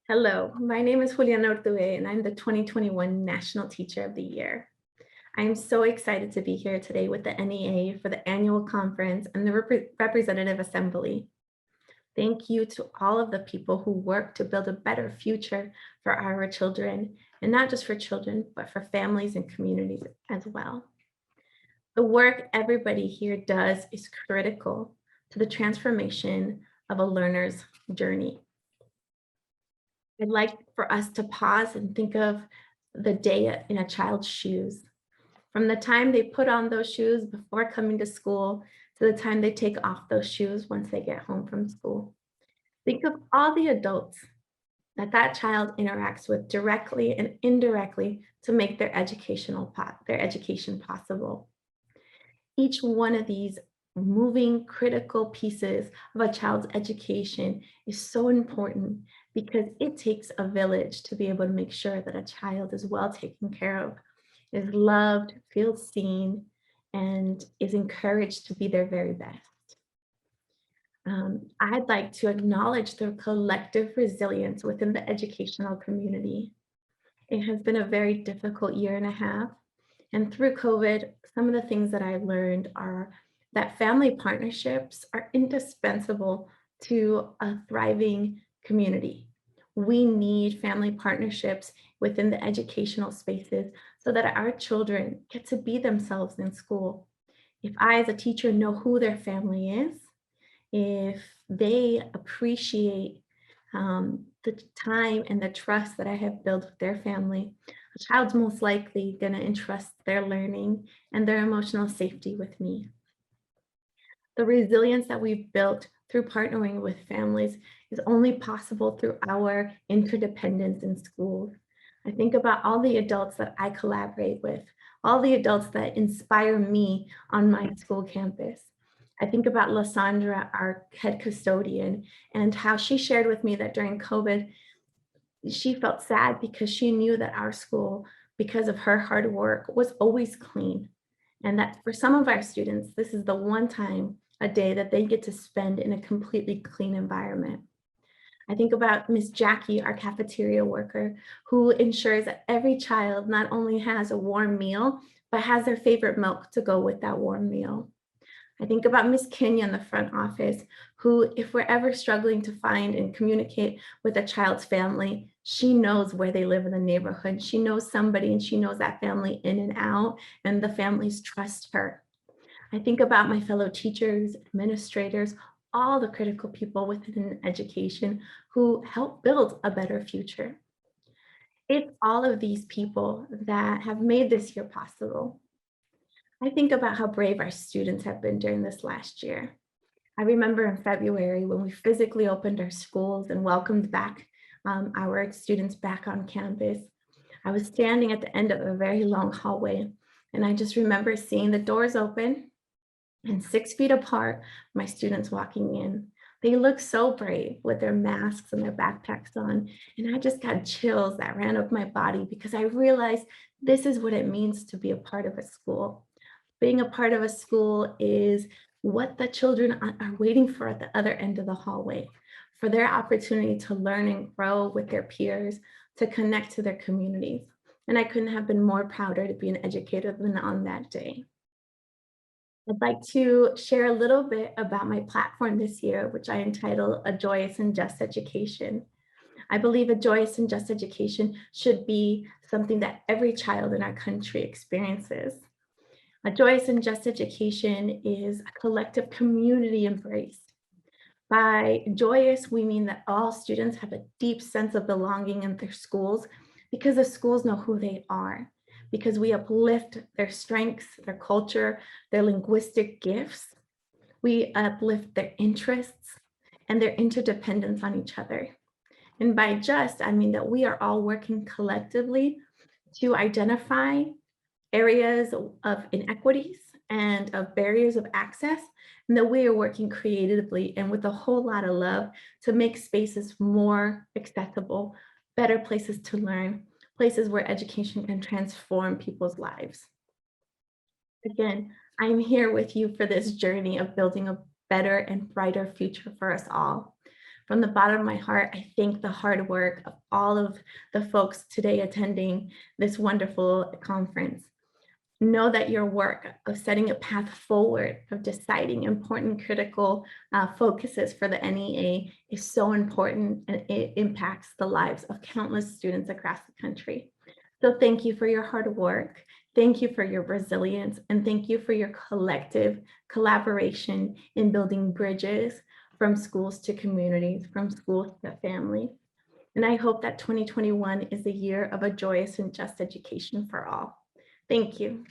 Hello, my name is Juliana Ortue, and I'm the 2021 National Teacher of the Year. I am so excited to be here today with the NEA for the annual conference and the Representative Assembly. Thank you to all of the people who work to build a better future for our children, and not just for children, but for families and communities as well. The work everybody here does is critical to the transformation of a learner's journey. I'd like for us to pause and think of the day in a child's shoes. From the time they put on those shoes before coming to school to the time they take off those shoes once they get home from school. Think of all the adults that child interacts with directly and indirectly to make their education possible. Each one of these moving critical pieces of a child's education is so important because it takes a village to be able to make sure that a child is well taken care of, is loved, feels seen, and is encouraged to be their very best. I'd like to acknowledge the collective resilience within the educational community. It has been a very difficult year and a half. And through COVID, some of the things that I've learned are that family partnerships are indispensable to a thriving community. We need family partnerships within the educational spaces so that our children get to be themselves in school. If I, as a teacher, know who their family is, if they appreciate the time and the trust that I have built with their family, a child's most likely going to entrust their learning and their emotional safety with me. The resilience that we've built through partnering with families is only possible through our interdependence in schools. I think about all the adults that I collaborate with, all the adults that inspire me on my school campus. I think about Lysandra, our head custodian, and how she shared with me that during COVID, she felt sad because she knew that our school, because of her hard work, was always clean. And that for some of our students, this is the one time a day that they get to spend in a completely clean environment. I think about Miss Jackie, our cafeteria worker, who ensures that every child not only has a warm meal, but has their favorite milk to go with that warm meal. I think about Miss Kenya in the front office, who, if we're ever struggling to find and communicate with a child's family, she knows where they live in the neighborhood. She knows somebody and she knows that family in and out, and the families trust her. I think about my fellow teachers, administrators, all the critical people within education who help build a better future. It's all of these people that have made this year possible. I think about how brave our students have been during this last year. I remember in February when we physically opened our schools and welcomed back our students back on campus. I was standing at the end of a very long hallway, and I just remember seeing the doors open and 6 feet apart, my students walking in. They looked so brave with their masks and their backpacks on, and I just got chills that ran up my body because I realized this is what it means to be a part of a school. Being a part of a school is what the children are waiting for at the other end of the hallway, for their opportunity to learn and grow with their peers, to connect to their communities. And I couldn't have been more prouder to be an educator than on that day. I'd like to share a little bit about my platform this year, which I entitled A Joyous and Just Education. I believe a joyous and just education should be something that every child in our country experiences. A joyous and just education is a collective community embrace. By joyous, we mean that all students have a deep sense of belonging in their schools because the schools know who they are, because we uplift their strengths, their culture, their linguistic gifts. We uplift their interests and their interdependence on each other. And by just, I mean that we are all working collectively to identify areas of inequities and of barriers of access, and that we are working creatively and with a whole lot of love to make spaces more accessible, better places to learn, places where education can transform people's lives. Again, I'm here with you for this journey of building a better and brighter future for us all. From the bottom of my heart, I thank the hard work of all of the folks today attending this wonderful conference. Know that your work of setting a path forward, of deciding important critical focuses for the NEA is so important, and it impacts the lives of countless students across the country. So thank you for your hard work. Thank you for your resilience, and thank you for your collective collaboration in building bridges from schools to communities, from schools to family. And I hope that 2021 is the year of a joyous and just education for all. Thank you.